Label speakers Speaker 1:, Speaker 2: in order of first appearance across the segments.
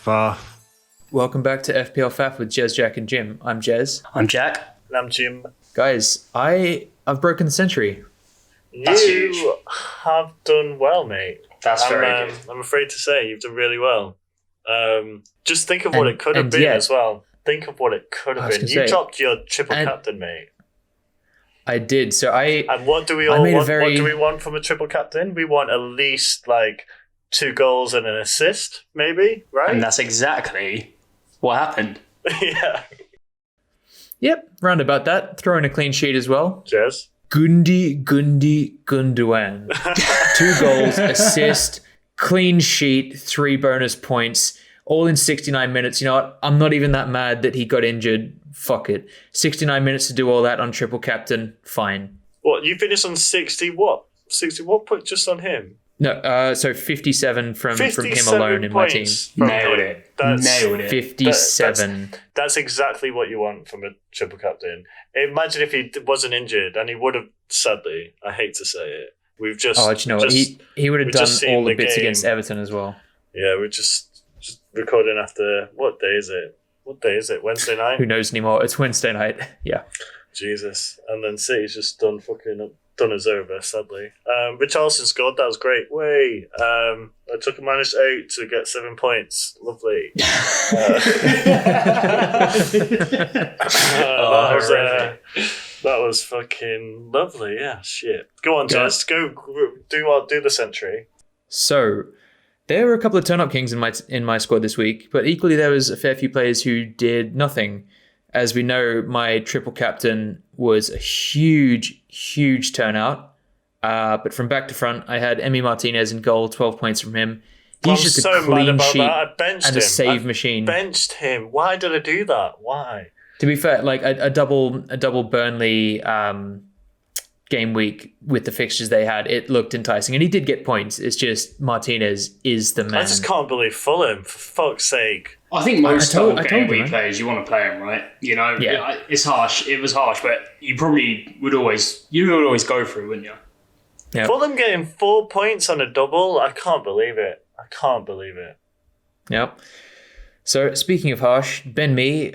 Speaker 1: Faff.
Speaker 2: Welcome back to FPL Faff with Jez, Jack, and Jim. I'm Jez.
Speaker 3: I'm Jack.
Speaker 4: And I'm Jim.
Speaker 2: Guys, I've broken the century.
Speaker 3: That's huge.
Speaker 4: You have done well, mate.
Speaker 3: That's very good.
Speaker 4: I'm afraid to say you've done really well. Just think of what it could have been
Speaker 2: yet,
Speaker 4: as well. Think of what it could have been. You dropped your triple captain, mate.
Speaker 2: I did. So
Speaker 4: And what do we all want? What do we want from a triple captain? We want at least like 2 goals and an assist, maybe, right?
Speaker 3: And that's exactly what happened.
Speaker 4: Yeah.
Speaker 2: Yep, round about that. Throw in a clean sheet as well.
Speaker 4: Jez.
Speaker 2: Gundogan. 2 goals, assist, clean sheet, 3 bonus points, all in 69 minutes. You know what? I'm not even that mad that he got injured. Fuck it. 69 minutes to do all that on triple captain. Fine.
Speaker 4: What, you finished on 60 what? 60 what point just on him?
Speaker 2: No, so 57 from him
Speaker 4: 57
Speaker 2: alone in my team.
Speaker 3: Nailed it. Nailed it.
Speaker 2: 57.
Speaker 4: That's exactly what you want from a triple captain. Imagine if he wasn't injured, and he would have, sadly, I hate to say it, we've just...
Speaker 2: Oh, do you know what? He would have done all the bits against Everton as well.
Speaker 4: Yeah, we're just recording after... What day is it? Wednesday night?
Speaker 2: Who knows anymore? It's Wednesday night. Yeah.
Speaker 4: Jesus. And then City's just done us over, sadly. Richarlison scored. That was great. I took a -8 to get 7 points. Lovely. That was fucking lovely. Yeah, shit. Go on, Jess. Go do the century.
Speaker 2: So there were a couple of turn-up kings in my squad this week, but equally there was a fair few players who did nothing. As we know, my triple captain was a huge turnout. But from back to front, I had Emi Martinez in goal, 12 points from him. He's just a clean sheet and a save machine.
Speaker 4: Benched him. Why did I do that? Why?
Speaker 2: To be fair, like a double Burnley game week with the fixtures they had, it looked enticing, and he did get points. It's just Martinez is the man.
Speaker 4: I just can't believe Fulham, for fuck's sake.
Speaker 3: I think most game week players, you want to play them, right? You know, yeah. It's harsh. It was harsh, but you probably would always go through, wouldn't you?
Speaker 2: Yep.
Speaker 4: Fulham getting 4 points on a double, I can't believe it.
Speaker 2: Yep. So speaking of harsh, Ben Mee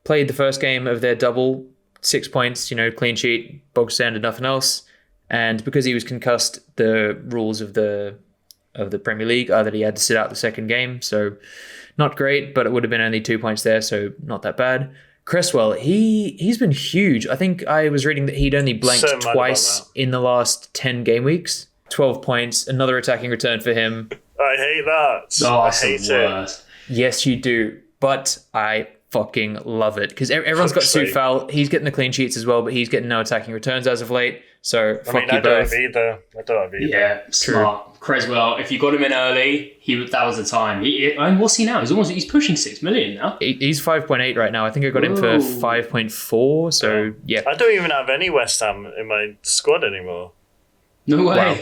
Speaker 2: played the first game of their double, 6 points, clean sheet, bog standard, nothing else. And because he was concussed, the rules of the Premier League are that he had to sit out the second game. So not great, but it would have been only 2 points there, so not that bad. Cresswell, he's been huge. I think I was reading that he'd only blanked twice in the last 10 game weeks. 12 points, another attacking return for him.
Speaker 4: I hate that. I hate it.
Speaker 2: Yes, you do, but I fucking love it because everyone's got Sue Fowl. He's getting the clean sheets as well, but he's getting no attacking returns as of late. So fuck you both.
Speaker 4: I don't have either.
Speaker 3: Yeah, smart. Cresswell, if you got him in early, that was the time. And what's he now? He's pushing 6 million now.
Speaker 2: He's 5.8 right now. I think I got him for 5.4. So yeah.
Speaker 4: I don't even have any West Ham in my squad anymore.
Speaker 3: No way.
Speaker 2: Wow.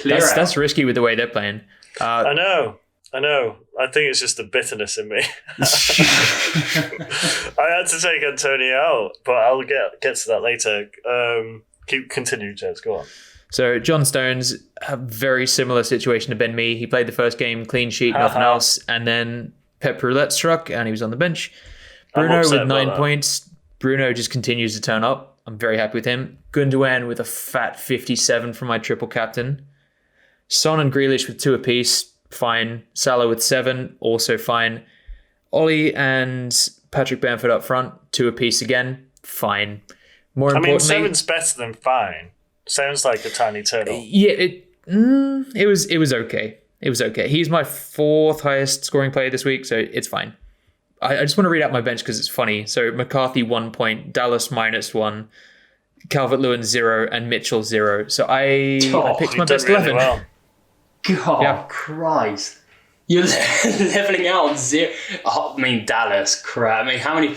Speaker 2: That's risky with the way they're playing.
Speaker 4: I know. I think it's just the bitterness in me. I had to take Antonio out, but I'll get to that later. Continue, Jez. Go on.
Speaker 2: So John Stones, a very similar situation to Ben Mee. He played the first game, clean sheet, nothing else, and then Pep Roulette struck, and he was on the bench. Bruno with 9 points. Bruno just continues to turn up. I'm very happy with him. Gundogan with a fat 57 from my triple captain. Son and Reelish with 2 apiece. Fine. Salah with 7, also fine. Ollie and Patrick Bamford up front, 2 apiece again, fine. More importantly,
Speaker 4: 7's better than fine. Sounds like a tiny turtle.
Speaker 2: Yeah, it was okay. It was okay. He's my 4th highest scoring player this week, so it's fine. I just want to read out my bench because it's funny. So McCarthy 1 point, Dallas -1, Calvert-Lewin 0, and Mitchell 0. So I picked my best 11.
Speaker 4: Well.
Speaker 3: God, Christ. You're leveling out on 0. I mean, Dallas, crap. I mean, how many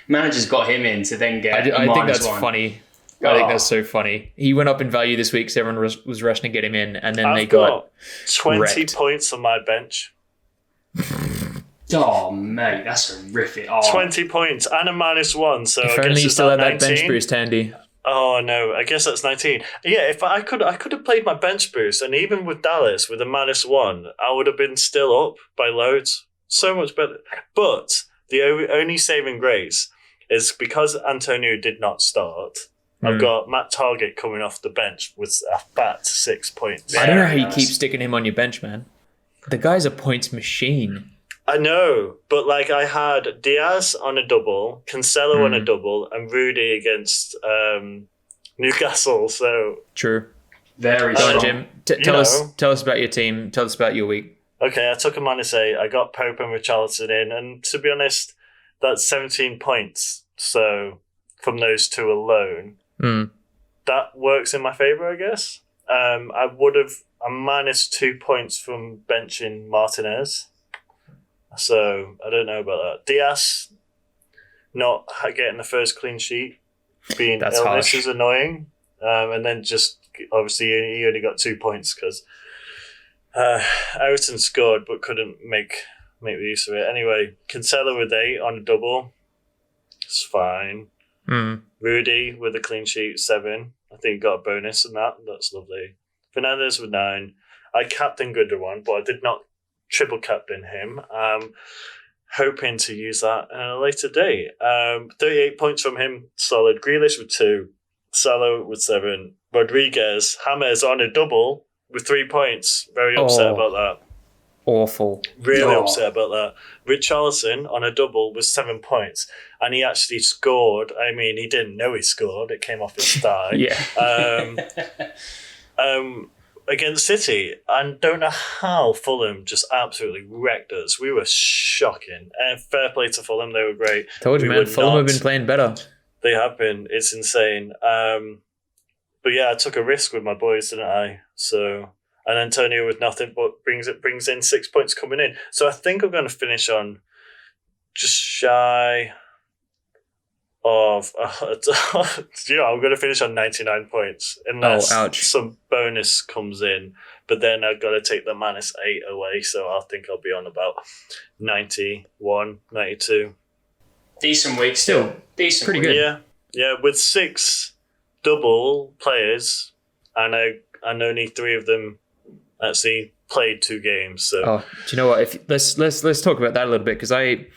Speaker 3: managers got him in to then get
Speaker 2: I think that's
Speaker 3: -1?
Speaker 2: Funny. I think that's so funny. He went up in value this week because everyone was rushing to get him in, and then they got
Speaker 4: 20
Speaker 2: wrecked.
Speaker 4: points on my bench.
Speaker 3: Oh, mate, that's horrific.
Speaker 4: 20 points and a -1. So
Speaker 2: if
Speaker 4: I
Speaker 2: only
Speaker 4: guess
Speaker 2: you still had that
Speaker 4: 19.
Speaker 2: bench boost handy.
Speaker 4: Oh no, I guess that's 19. Yeah, if I could have played my bench boost, and even with Dallas with a -1, I would have been still up by loads. So much better. But the only saving grace is because Antonio did not start. I've got Matt Target coming off the bench with a fat 6 points.
Speaker 2: I don't know how you keep sticking him on your bench, man. The guy's a points machine.
Speaker 4: I know, but like I had Diaz on a double, Cancelo on a double, and Rudy against Newcastle. So
Speaker 2: true.
Speaker 3: Very
Speaker 2: Go
Speaker 3: strong.
Speaker 2: on, Jim. Tell us about your team. Tell us about your week.
Speaker 4: Okay, I took a -8. I got Pope and Richarlison in, and to be honest, that's 17 points. So from those two alone, that works in my favour, I guess. I would have a -2 points from benching Martinez. So I don't know about that. Diaz not getting the first clean sheet, being
Speaker 2: That's
Speaker 4: illness
Speaker 2: harsh.
Speaker 4: is annoying. And then just obviously he only got 2 points because Everton scored but couldn't make use of it. Anyway, Cancelo with 8 on a double. It's fine. Rudy with a clean sheet, 7. I think he got a bonus in that. That's lovely. Fernandes with 9. I captained Gundogan, but I did not triple captain him. Hoping to use that at a later date. 38 points from him, solid. Grealish with 2. Salah with 7. Rodriguez, James on a double with 3 points. Very upset about that.
Speaker 2: Awful.
Speaker 4: Really upset about that. Richarlison on a double with 7 points. And he actually scored. I mean, he didn't know he scored. It came off his thigh. Against City. And don't know how Fulham just absolutely wrecked us. We were shocking. And fair play to Fulham. They were great.
Speaker 2: Told you, man. Fulham have been playing better.
Speaker 4: They have been. It's insane. But yeah, I took a risk with my boys, didn't I? So... And Antonio with nothing, but brings in 6 points coming in. So I think I'm going to finish on just shy of... I'm going to finish on 99 points unless some bonus comes in. But then I've got to take the -8 away, so I think I'll be on about 91, 92.
Speaker 3: Decent week still. Decent
Speaker 2: Pretty
Speaker 3: week.
Speaker 2: good.
Speaker 4: Yeah, with 6 double players, and only 3 of them actually played 2 games. So
Speaker 2: do you know what? Let's talk about that a little bit, because I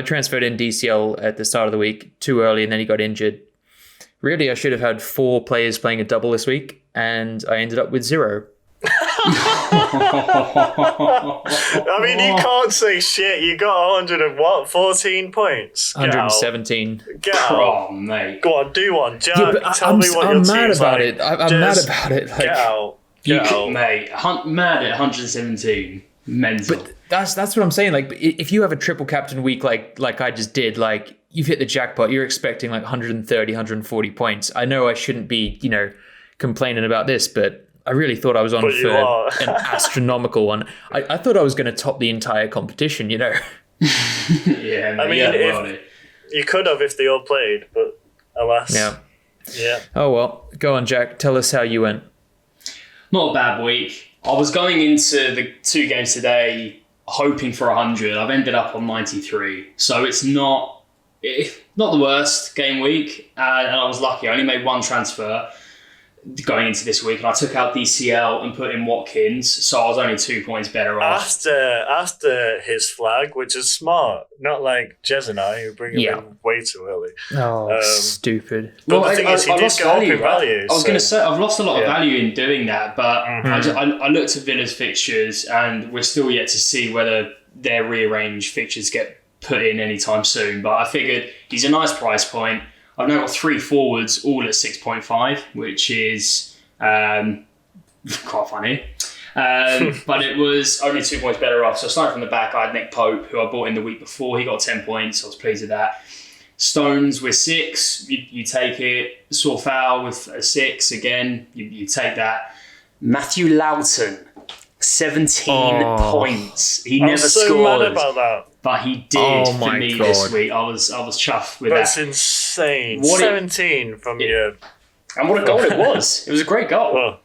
Speaker 2: transferred in DCL at the start of the week too early, and then he got injured. Really, I should have had 4 players playing a double this week, and I ended up with 0.
Speaker 4: I mean, you can't say shit. You got 14 points.
Speaker 2: 117.
Speaker 4: Get out.
Speaker 3: Oh, mate.
Speaker 4: Go on, do one. Jack,
Speaker 2: I'm
Speaker 4: me what
Speaker 2: I'm
Speaker 4: your
Speaker 2: mad
Speaker 4: team's
Speaker 2: about
Speaker 4: like.
Speaker 2: it. I'm mad about it. Like,
Speaker 4: Get out.
Speaker 3: Mate, mad at 117. Mental.
Speaker 2: But that's what I'm saying. Like, if you have a triple captain week like I just did, like, you've hit the jackpot. You're expecting like 130, 140 points. I know I shouldn't be, complaining about this, but I really thought I was on for an astronomical one. I thought I was going to top the entire competition,
Speaker 3: Yeah, mate,
Speaker 4: I mean, you could have if they all played, but alas. Yeah.
Speaker 2: Oh, well. Go on, Jack. Tell us how you went.
Speaker 3: Not a bad week. I was going into the 2 games today hoping for 100. I've ended up on 93. So it's not the worst game week. And I was lucky. I only made 1 transfer going into this week, and I took out DCL and put in Watkins, so I was only 2 points better off.
Speaker 4: After his flag, which is smart, not like Jez and I, who bring him in way too early.
Speaker 2: Oh, stupid.
Speaker 4: But the thing is, he did go up in value.
Speaker 3: I was going to say, I've lost a lot of value in doing that, but I looked at Villa's fixtures, and we're still yet to see whether their rearranged fixtures get put in anytime soon, but I figured he's a nice price point. I've now got 3 forwards, all at 6.5, which is quite funny. But it was only 2 points better off. So starting from the back, I had Nick Pope, who I bought in the week before. He got 10 points. I was pleased with that. Stones with 6, you take it. Sorfal with a 6, again, you take that. Matthew Loughton, 17 points. He never scored.
Speaker 4: I'm so mad about that.
Speaker 3: But he did for me this week. I was chuffed with
Speaker 4: That's
Speaker 3: that.
Speaker 4: That's insane. 17 from you.
Speaker 3: And what a goal it was. It was a great goal.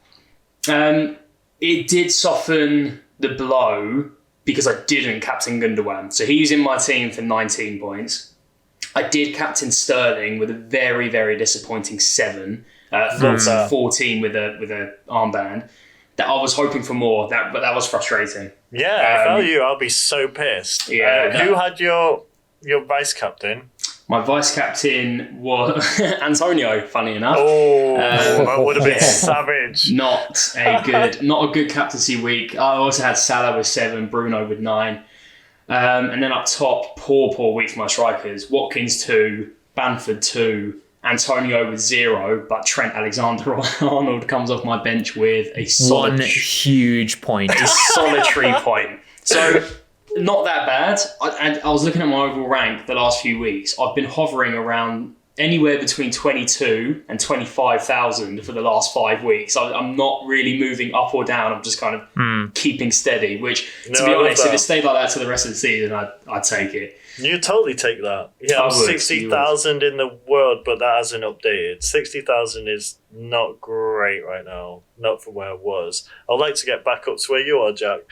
Speaker 3: It did soften the blow because I didn't captain Gundogan. So he's in my team for 19 points. I did captain Sterling with a very, very disappointing 7. 14 with a armband. That I was hoping for more. But that was frustrating.
Speaker 4: Yeah, if I were you, I'll be so pissed.
Speaker 3: Yeah.
Speaker 4: Who had your vice captain?
Speaker 3: My vice captain was Antonio. Funny enough.
Speaker 4: Oh, that would have been savage.
Speaker 3: Not a good captaincy week. I also had Salah with 7, Bruno with 9, and then up top, poor week for my strikers. Watkins 2, Bamford 2. Antonio with 0, but Trent Alexander-Arnold comes off my bench with a
Speaker 2: one huge point.
Speaker 3: A solitary point. So, not that bad. I was looking at my overall rank the last few weeks. I've been hovering around anywhere between 22 and 25,000 for the last 5 weeks. I'm not really moving up or down. I'm just kind of keeping steady, which, to be honest, if it stayed like that to the rest of the season, I'd take it.
Speaker 4: You totally take that. Yeah, I'm 60,000 in the world, but that hasn't updated. 60,000 is not great right now, not from where it was. I'd like to get back up to where you are, Jack.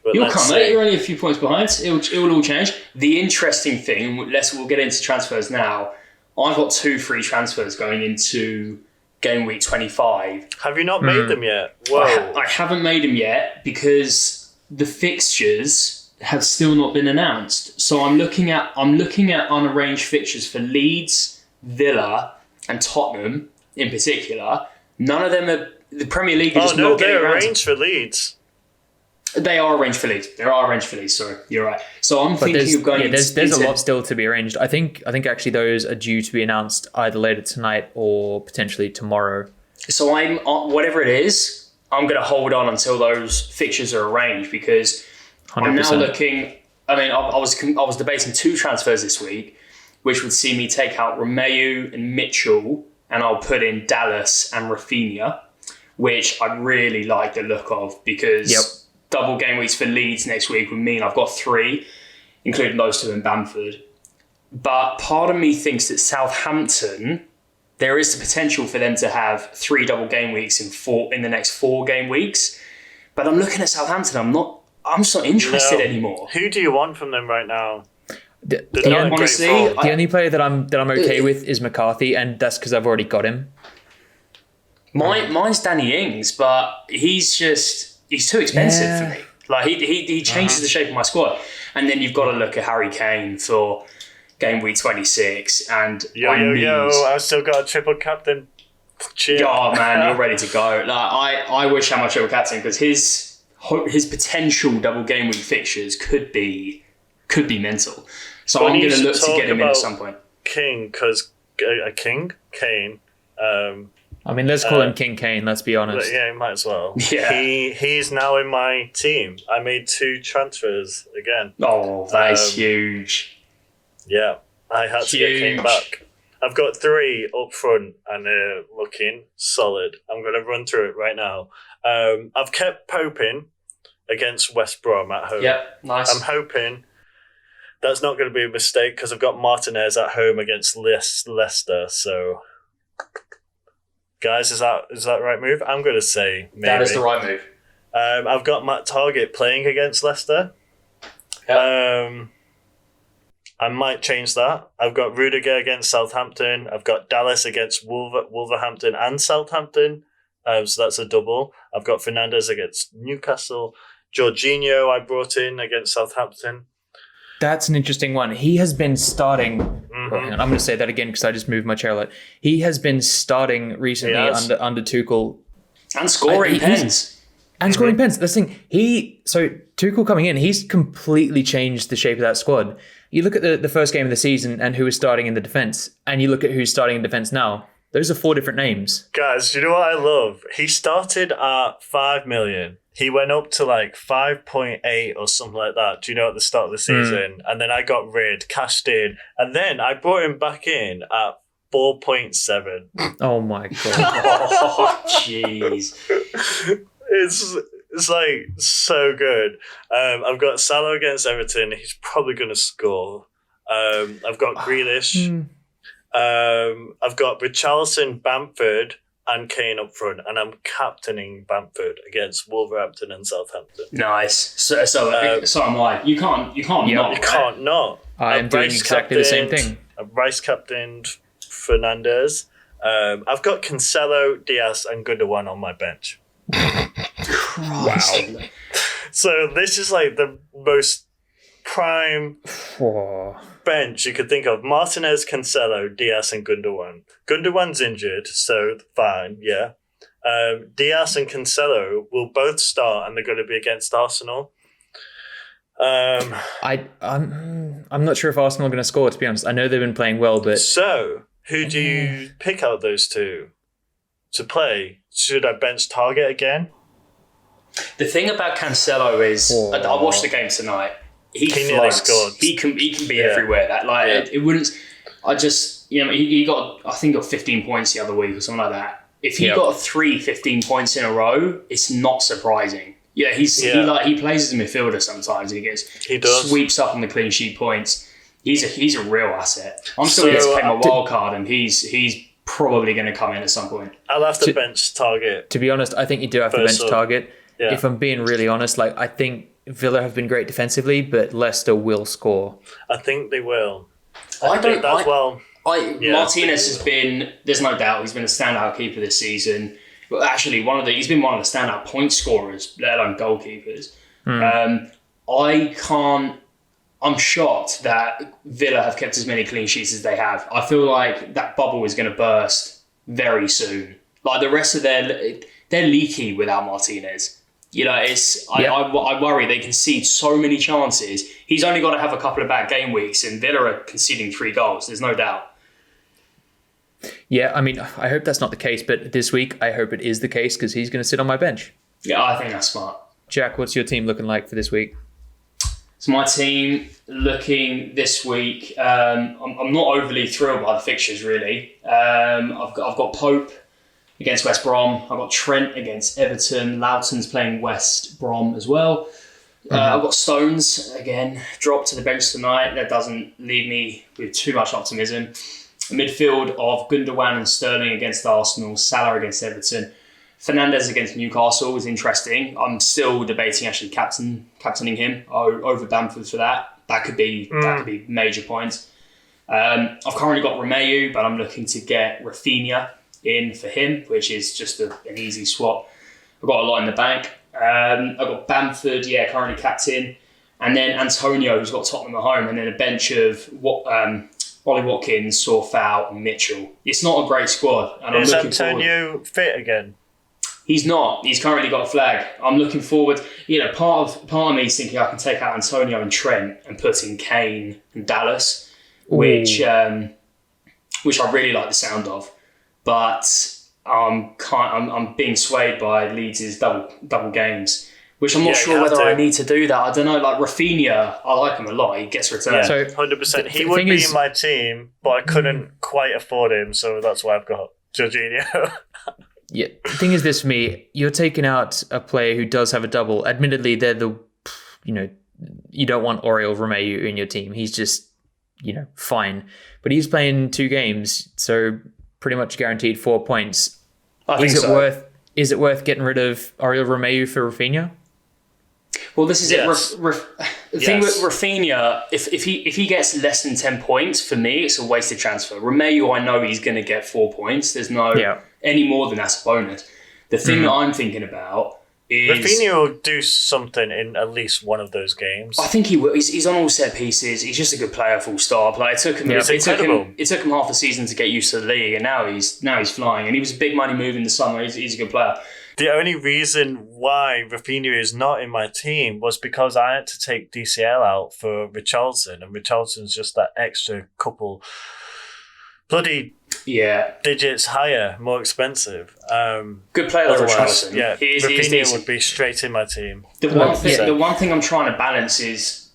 Speaker 4: But
Speaker 3: you'll come, mate. You're only a few points behind. It will all change. The interesting thing, we'll get into transfers now. I've got 2 free transfers going into game week 25.
Speaker 4: Have you not made them yet? Whoa.
Speaker 3: I haven't made them yet because the fixtures have still not been announced. So I'm looking at unarranged fixtures for Leeds, Villa, and Tottenham in particular. None of them are the Premier League. Are just not getting
Speaker 4: they're
Speaker 3: around
Speaker 4: arranged for Leeds.
Speaker 3: They are arranged for Leeds. Sorry, you're right. So I'm thinking of going.
Speaker 2: There's a lot still to be arranged. I think actually those are due to be announced either later tonight or potentially tomorrow.
Speaker 3: So I'm whatever it is, I'm going to hold on until those fixtures are arranged because 100%. I'm now looking. I mean, I was debating 2 transfers this week, which would see me take out Romeu and Mitchell, and I'll put in Dallas and Rafinha, which I really like the look of because double game weeks for Leeds next week would mean I've got 3, including those 2 in Bamford. But part of me thinks that Southampton, there is the potential for them to have 3 double game weeks in the next 4 game weeks. But I'm looking at Southampton. I'm just not interested anymore.
Speaker 4: Who do you want from them right now?
Speaker 2: Honestly, the only player that I'm okay with is McCarthy, and that's because I've already got him.
Speaker 3: Mine's Danny Ings, but he's too expensive for me. Like he changes the shape of my squad, and then you've got to look at Harry Kane for game week 26. And
Speaker 4: I've still got a triple captain. Cheer.
Speaker 3: Oh man, you're ready to go. Like I wish I had my triple captain because his potential double game week fixtures could be mental. So I'm going to look to get him in at some point.
Speaker 4: Kane.
Speaker 2: I mean, let's call him King Kane. Let's be honest.
Speaker 4: Yeah, might as well.
Speaker 3: Yeah,
Speaker 4: he's now in my team. I made 2 transfers again.
Speaker 3: Oh, that is huge.
Speaker 4: Yeah, I had to get Kane back. I've got 3 up front and they're looking solid. I'm going to run through it right now. I've kept Popin against West Brom at home.
Speaker 3: Yeah, nice.
Speaker 4: I'm hoping that's not going to be a mistake because I've got Martinez at home against Leicester. So, guys, is that the right move? I'm going to say maybe.
Speaker 3: That is the right move.
Speaker 4: I've got Matt Targett playing against Leicester.
Speaker 3: Yep.
Speaker 4: I might change that. I've got Rudiger against Southampton. I've got Dallas against Wolverhampton and Southampton. So that's a double. I've got Fernandes against Newcastle. Jorginho I brought in against Southampton.
Speaker 2: That's an interesting one. He has been starting. I'm going to say that again because I just moved my chair a lot. He has been starting recently under Tuchel.
Speaker 3: And scoring pens.
Speaker 2: And scoring pens. That's the thing. So Tuchel coming in, he's completely changed the shape of that squad. You look at the first game of the season and who was starting in the defence, and you look at who's starting in defence now. Those are 4 different names.
Speaker 4: Guys, do you know what I love? He started at 5 million. He went up to like 5.8 or something like that, do you know, at the start of the season. And then I got rid, cashed in, and then I brought him back in at 4.7.
Speaker 2: Oh my God.
Speaker 3: Oh, jeez.
Speaker 4: It's like so good. I've got Salah against Everton. He's probably going to score. I've got Reelish. I've got Richarlison, Bamford, and Kane up front, and I'm captaining Bamford against Wolverhampton and Southampton.
Speaker 3: Nice. So am I. You can't not.
Speaker 4: You can't not.
Speaker 2: I'm doing exactly the same thing.
Speaker 4: I've vice captained Fernandes. I've got Cancelo, Diaz, and Gundogan on my bench.
Speaker 2: Wow.
Speaker 4: So this is like the most prime bench you could think of. Martinez, Cancelo, Diaz, and Gundogan. Gundogan's injured, so fine, yeah. Diaz and Cancelo will both start, and they're going to be against Arsenal.
Speaker 2: I'm not sure if Arsenal are going to score, to be honest. I know they've been playing well, but...
Speaker 4: So, who do you pick out those two to play? Should I bench Target again?
Speaker 3: The thing about Cancelo is, I watched the game tonight. He
Speaker 4: nearly scored.
Speaker 3: He can be everywhere. It wouldn't. I just he got, I think, 15 points the other week or something like that. If he got 15 points in a row, it's not surprising. Yeah, he plays as a midfielder sometimes. He sweeps up on the clean sheet points. He's a real asset. I'm still going to play my wild card, and he's probably going to come in at some point.
Speaker 4: I'll have to bench Target.
Speaker 2: To be honest, I think you do have to bench Target. Yeah. If I'm being really honest, I think Villa have been great defensively, but Leicester will score.
Speaker 4: I think they will.
Speaker 3: Martinez has been, there's no doubt, he's been a standout keeper this season. But actually, he's been one of the standout point scorers, let alone goalkeepers. I'm shocked that Villa have kept as many clean sheets as they have. I feel like that bubble is going to burst very soon. Like the rest of they're leaky without Martinez. I worry they concede so many chances. He's only got to have a couple of bad game weeks, and Villa are conceding 3 goals. There's no doubt.
Speaker 2: Yeah, I mean, I hope that's not the case, but this week I hope it is the case because he's going to sit on my bench.
Speaker 3: Yeah, I think that's smart.
Speaker 2: Jack, what's your team looking like for this week?
Speaker 3: So my team looking this week, I'm not overly thrilled by the fixtures, really. I've got Pope against West Brom. I've got Trent against Everton. Loughton's playing West Brom as well. I've got Stones, again, dropped to the bench tonight. That doesn't leave me with too much optimism. A midfield of Gundogan and Sterling against Arsenal. Salah against Everton. Fernandes against Newcastle is interesting. I'm still debating actually captaining him over Bamford for that. That could be major points. I've currently got Romeu, but I'm looking to get Rafinha in for him, which is just an easy swap. I've got a lot in the bank. I've got Bamford, currently captain, and then Antonio, who's got Tottenham at home, and then a bench of Ollie Watkins, Sorfau, and Mitchell. It's not a great squad, and
Speaker 4: is Antonio fit again?
Speaker 3: He's not. He's currently got a flag. I'm looking forward. Part of me is thinking I can take out Antonio and Trent and put in Kane and Dallas, which I really like the sound of. But I'm being swayed by Leeds' double games, which I'm not sure whether I need to do that. I don't know. Like Rafinha, I like him a lot. He gets returned.
Speaker 4: Yeah, so 100%. He would be in my team, but I couldn't quite afford him, so that's why I've got Jorginho.
Speaker 2: Yeah, the thing is this for me, you're taking out a player who does have a double. Admittedly, they're you don't want Oriol Romeu in your team. He's just, fine. But he's playing 2 games, so pretty much guaranteed 4 points. Is it worth getting rid of Oriol Romeu for Rafinha?
Speaker 3: Well, this is it. The thing with Rafinha, if he gets less than 10 points, for me, it's a wasted transfer. Romeu, I know he's going to get 4 points. There's no any more than that's a bonus. The thing that I'm thinking about is
Speaker 4: Rafinha will do something in at least one of those games.
Speaker 3: I think he will. He's on all set pieces. He's just a good player, full stop. Like it took him half a season to get used to the league, and now he's flying. And he was a big money move in the summer. He's a good player.
Speaker 4: The only reason why Rafinha is not in my team was because I had to take DCL out for Richarlison, and Richarlison's just that extra couple bloody digits higher, more expensive.
Speaker 3: Good player like Richarlison.
Speaker 4: Yeah, Rafinha would be straight in my team.
Speaker 3: The one thing I'm trying to balance is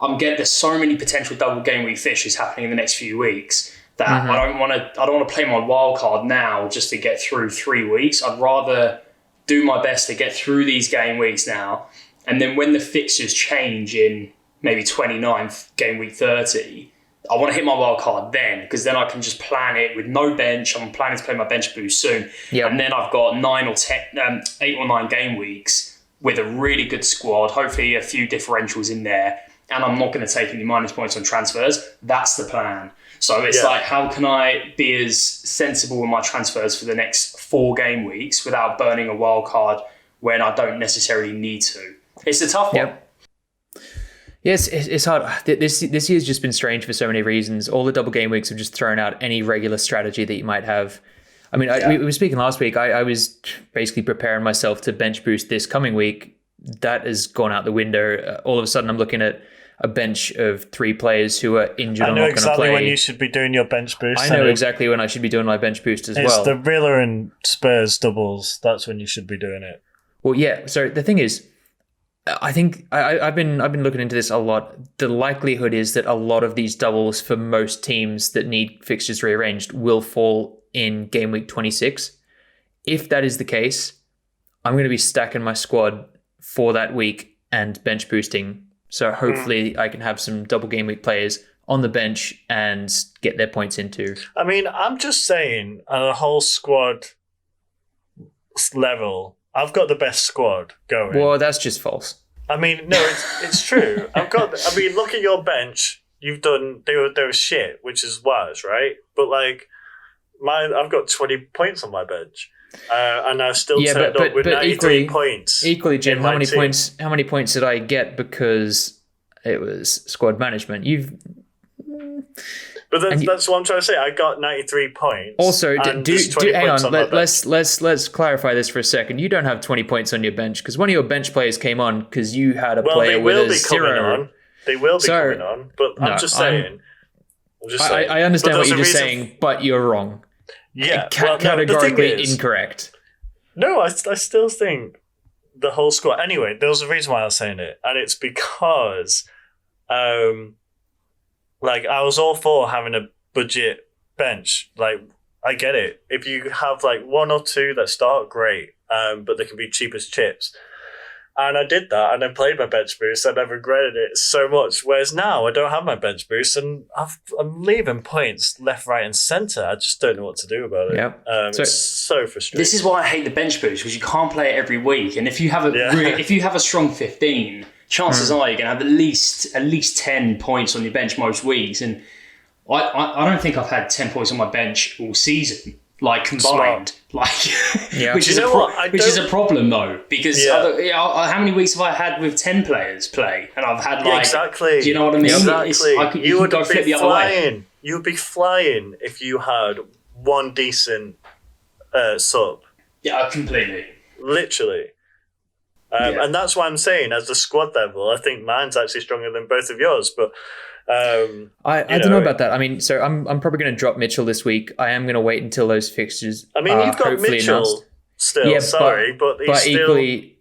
Speaker 3: there's so many potential double game week fixtures happening in the next few weeks that I don't want to play my wild card now just to get through 3 weeks. I'd rather do my best to get through these game weeks now, and then when the fixtures change in maybe 29th game week 30, I want to hit my wild card then, because then I can just plan it with no bench. I'm planning to play my bench boost soon, and then I've got 8 or 9 game weeks with a really good squad. Hopefully, a few differentials in there, and I'm not going to take any minus points on transfers. That's the plan. So it's like, how can I be as sensible in my transfers for the next 4 game weeks without burning a wild card when I don't necessarily need to? It's a tough one.
Speaker 2: Yes, it's hard. This year's just been strange for so many reasons. All the double game weeks have just thrown out any regular strategy that you might have. I mean, we were speaking last week. I was basically preparing myself to bench boost this coming week. That has gone out the window. All of a sudden, I'm looking at a bench of 3 players who are injured.
Speaker 4: I know exactly when you should be doing your bench boost.
Speaker 2: I know exactly when I should be doing my bench boost as well.
Speaker 4: It's the Villa and Spurs doubles. That's when you should be doing it.
Speaker 2: Well, yeah. So the thing is, I think I've been looking into this a lot. The likelihood is that a lot of these doubles for most teams that need fixtures rearranged will fall in game week 26. If that is the case, I'm going to be stacking my squad for that week and bench boosting. So hopefully I can have some double game week players on the bench and get their points into.
Speaker 4: I mean, I'm just saying, on a whole squad level, I've got the best squad going.
Speaker 2: Well, that's just false.
Speaker 4: I mean, no, it's true. Look at your bench. You've done, they were shit, which is worse, right? But like, I've got 20 points on my bench. And I still turned up with 93 points.
Speaker 2: Equally, Jim, how many points did I get because it was squad management?
Speaker 4: But that's what I'm trying to say. I got 93 points.
Speaker 2: Also, hang on. Let's clarify this for a second. You don't have 20 points on your bench because one of your bench players came on because you had a player with a 0.
Speaker 4: They will be coming on. But I'm just saying.
Speaker 2: I understand what you're just saying, but you're wrong.
Speaker 4: Yeah,
Speaker 2: categorically incorrect.
Speaker 4: No, I still think the whole squad. Anyway, there was a reason why I was saying it, and it's because, I was all for having a budget bench. Like, I get it. If you have like 1 or 2 that start, great. But they can be cheap as chips. And I did that, and I played my bench boost, and I regretted it so much. Whereas now, I don't have my bench boost, and I'm leaving points left, right, and centre. I just don't know what to do about it.
Speaker 2: Yep.
Speaker 4: It's so frustrating.
Speaker 3: This is why I hate the bench boost, because you can't play it every week. And if you have a strong 15, chances are you're going to have at least 10 points on your bench most weeks. And I don't think I've had 10 points on my bench all season. Like combined, which is a problem though, because how many weeks have I had with 10 players play, and I've had
Speaker 4: exactly.
Speaker 3: Do you know what I mean?
Speaker 4: Exactly. You would go flip the other way. You would be flying if you had one decent sub.
Speaker 3: Yeah, completely.
Speaker 4: Literally. And that's why I'm saying, as the squad level, I think mine's actually stronger than both of yours, but.
Speaker 2: I don't know about that. I mean, so I'm probably going to drop Mitchell this week. I am going to wait until those fixtures.
Speaker 4: I mean, you've got Mitchell announced. Still. Yeah, but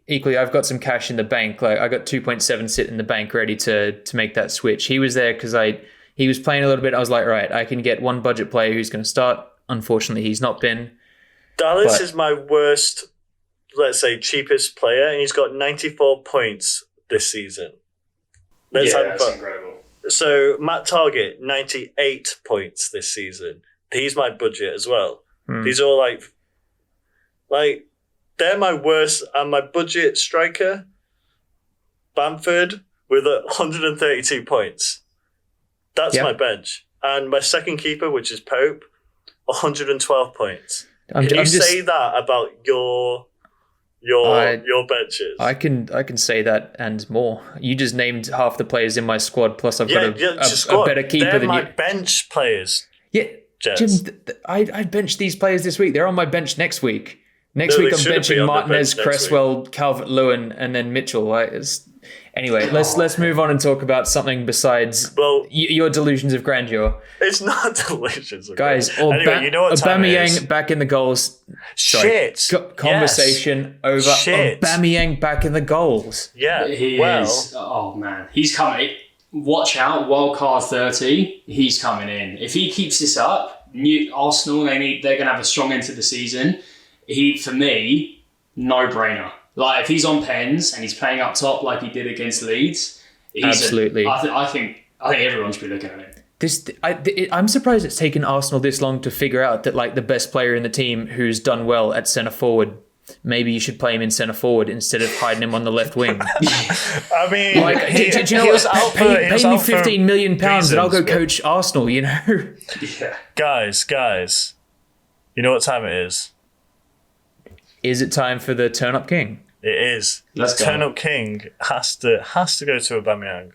Speaker 2: equally, I've got some cash in the bank. Like I got 2.7 sit in the bank, ready to make that switch. He was there because he was playing a little bit. I was like, right, I can get one budget player who's going to start. Unfortunately, he's not been.
Speaker 4: Dallas is my worst, let's say, cheapest player, and he's got 94 points this season.
Speaker 3: That's incredible.
Speaker 4: So Matt Target, 98 points this season. He's my budget as well. These are all like they're my worst. And my budget striker, Bamford, with 132 points. That's my bench. And my second keeper, which is Pope, 112 points. Can you say that about your benches?
Speaker 2: I can say that and more. You just named half the players in my squad, plus I've got a better keeper than you.
Speaker 4: They're my bench players.
Speaker 2: Yeah, Jess. Jim, I benched these players this week. They're on my bench next week. Next week I'm benching Martinez, Cresswell, Calvert-Lewin, and then Mitchell. Anyway, let's move on and talk about something besides your delusions of grandeur.
Speaker 4: It's not delusions of
Speaker 2: grandeur. Guys,
Speaker 4: you know what
Speaker 2: Aubameyang back in the goals.
Speaker 4: Shit.
Speaker 2: Conversation over.
Speaker 4: Shit.
Speaker 2: Aubameyang back in the goals.
Speaker 4: Yeah,
Speaker 3: he is. Oh, man. He's coming. Watch out, wildcard 30. He's coming in. If he keeps this up, Arsenal, they're going to have a strong end to the season. For me, no-brainer. Like, if he's on pens and he's playing up top like he did against Leeds,
Speaker 2: absolutely.
Speaker 3: I think everyone should be looking at him.
Speaker 2: I'm surprised it's taken Arsenal this long to figure out that like the best player in the team who's done well at centre forward maybe you should play him in centre forward instead of hiding him on the left wing.
Speaker 4: I mean,
Speaker 2: Like, do you know what? Pay me £15 million and I'll go coach Arsenal, you know?
Speaker 3: Yeah.
Speaker 4: Guys, you know what time it is?
Speaker 2: Is it time for the Turn Up King?
Speaker 4: It is.
Speaker 3: Let's go.
Speaker 4: Turn Up King has to go to Aubameyang.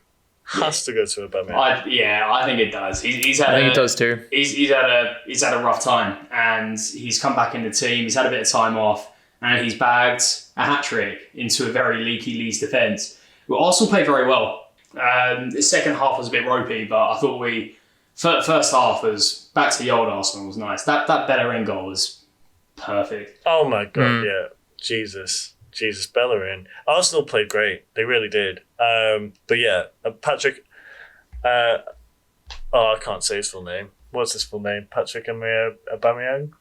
Speaker 4: Has to go to Aubameyang.
Speaker 3: I think it does. He's had
Speaker 2: I think it does too.
Speaker 3: He's had a rough time, and he's come back in the team. He's had a bit of time off, and he's bagged a hat trick into a very leaky Leeds defence. Well, Arsenal played very well. The second half was a bit ropey, but I thought first half was back to the old Arsenal was nice. That Bellerin goal was perfect.
Speaker 4: Oh my God, yeah. Jesus, Bellerin. Arsenal played great. They really did. But yeah, Patrick... I can't say his full name. What's his full name? Patrick Aubameyang?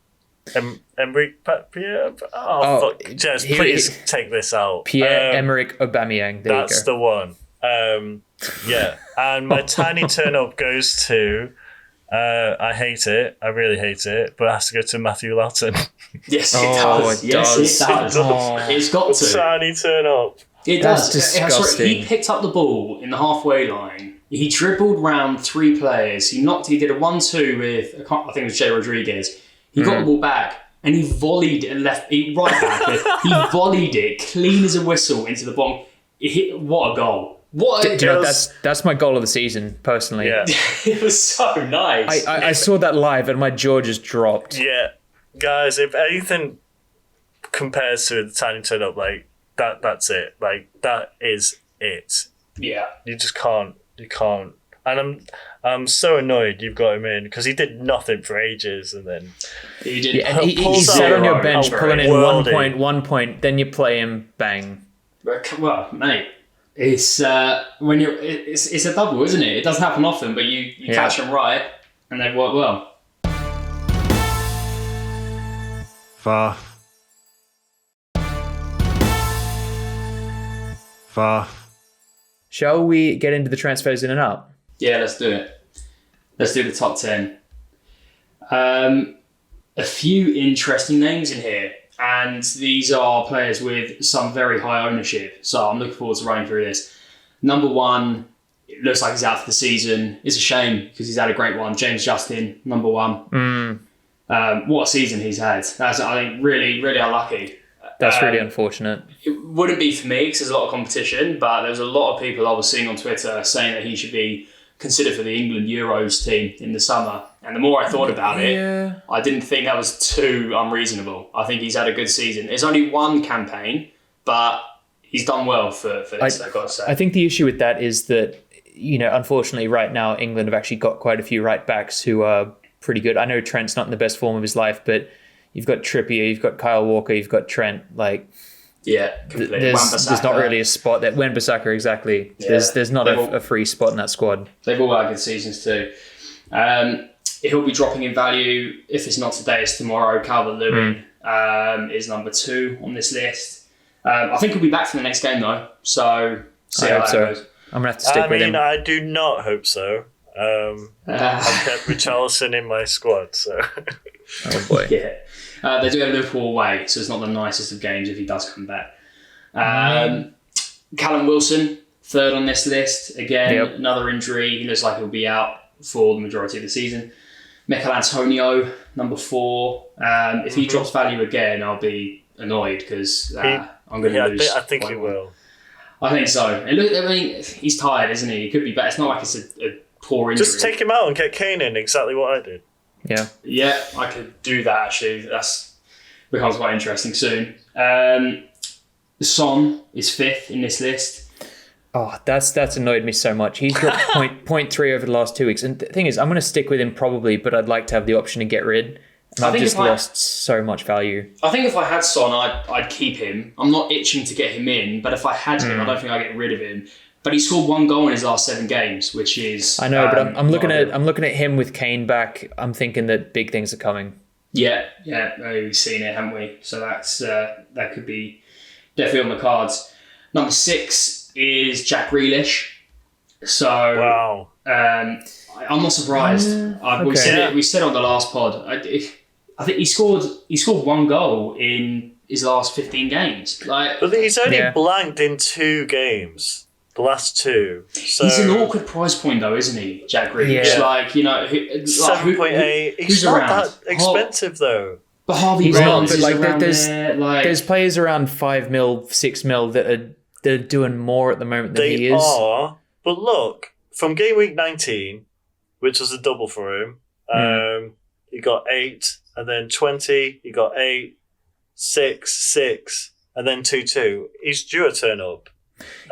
Speaker 4: Pierre? Fuck. Jez, please take this out.
Speaker 2: Pierre-Emerick Aubameyang.
Speaker 4: That's the one. Yeah. And my tiny turn-up goes to... I hate it. I really hate it. But it has to go to Matthew Lawton.
Speaker 3: Yes, it does. Yes, it does. It's got to.
Speaker 4: Tiny turn-up.
Speaker 3: It
Speaker 2: That's
Speaker 3: does.
Speaker 2: disgusting.
Speaker 3: He picked up the ball in the halfway line. He dribbled round 3 players. He did a 1-2 with, I think it was Jay Rodriguez. He got the ball back and he volleyed it right back. He volleyed it clean as a whistle into the bottom. What a goal.
Speaker 2: That's my goal of the season, personally.
Speaker 4: Yeah.
Speaker 3: It was so nice.
Speaker 2: I saw that live and my jaw just dropped.
Speaker 4: Yeah. Guys, if anything compares to the tiny turn up, like that's it. Like that is it.
Speaker 3: Yeah.
Speaker 4: You just can't. You can't. And I'm so annoyed you've got him in because he did nothing for ages, and then
Speaker 3: he did.
Speaker 2: Yeah, and he sat on your bench pulling in 1 point, then you play him, bang.
Speaker 3: Well, mate, it's it's a double, isn't it? It doesn't happen often, but you catch them right, and they work well.
Speaker 4: Faff.
Speaker 2: Shall we get into the transfers in and out?
Speaker 3: Yeah, let's do it. Let's do the top 10. A few interesting names in here, and these are players with some very high ownership, so I'm looking forward to running through this. Number 1, it looks like he's out for the season. It's a shame because he's had a great one. James Justin, number 1. What a season he's had. That's, I think, really, really unlucky.
Speaker 2: That's really unfortunate.
Speaker 3: It wouldn't be for me because there's a lot of competition, but there's a lot of people I was seeing on Twitter saying that he should be considered for the England Euros team in the summer. And the more I thought about it, I didn't think that was too unreasonable. I think he's had a good season. It's only one campaign, but he's done well for this, I've got to say.
Speaker 2: I think the issue with that is that, unfortunately right now, England have actually got quite a few right backs who are pretty good. I know Trent's not in the best form of his life, but you've got Trippier, you've got Kyle Walker, you've got Trent.
Speaker 3: Yeah, completely.
Speaker 2: There's not really a spot that Wan-Bissaka, exactly. Yeah. There's not a free spot in that squad.
Speaker 3: They've all had good seasons too. He'll be dropping in value. If it's not today, it's tomorrow. Calvert-Lewin is number 2 on this list. I think he'll be back for the next game though. So see how that goes.
Speaker 2: I'm gonna have to stick with him.
Speaker 4: I do not hope so. I've kept Richarlison in my squad, so.
Speaker 2: Oh boy.
Speaker 3: Yeah. They do have Liverpool away, so it's not the nicest of games if he does come back. Callum Wilson, 3rd on this list. Again, another injury. He looks like he'll be out for the majority of the season. Michael Antonio, number 4. If he drops value again, I'll be annoyed because I'm going to lose.
Speaker 4: I think he will.
Speaker 3: I think so. He's tired, isn't he? He could be better. It's not like it's a poor injury.
Speaker 4: Just take him out and get Kane in, exactly what I did.
Speaker 3: Yeah, I could do that actually. That's becomes quite interesting soon. Son is 5th in this list.
Speaker 2: Oh, that's annoyed me so much. He's got 0.3 over the last 2 weeks. And the thing is, I'm going to stick with him probably, but I'd like to have the option to get rid. And I've just lost so much value.
Speaker 3: I think if I had Son, I'd keep him. I'm not itching to get him in, but if I had him, I don't think I'd get rid of him. But he scored 1 goal in his last 7 games, which is...
Speaker 2: I know, but I'm looking at him with Kane back. I'm thinking that big things are coming.
Speaker 3: Yeah, we've seen it, haven't we? So that's that could be definitely on the cards. Number 6 is Jack Reelish. So
Speaker 4: wow,
Speaker 3: I'm not surprised. We said it on the last pod. I think he scored 1 goal in his last 15 games. Like,
Speaker 4: but he's only blanked in 2 games. The last 2. So
Speaker 3: he's an awkward price point, though, isn't he, Jack Grealish?
Speaker 2: Yeah.
Speaker 3: Like,
Speaker 4: 7.8. He's not that expensive, though.
Speaker 3: But Harvey
Speaker 2: He's not,
Speaker 3: Barnes
Speaker 2: but
Speaker 3: is
Speaker 2: like
Speaker 3: around
Speaker 2: there's
Speaker 3: there. Like,
Speaker 2: there's players around 5 mil, 6 mil that are doing more at the moment than he is.
Speaker 4: They are, but look, from game week 19, which was a double for him, he got 8, and then 20, he got 8, 6, and then 2-2. He's due a turn up.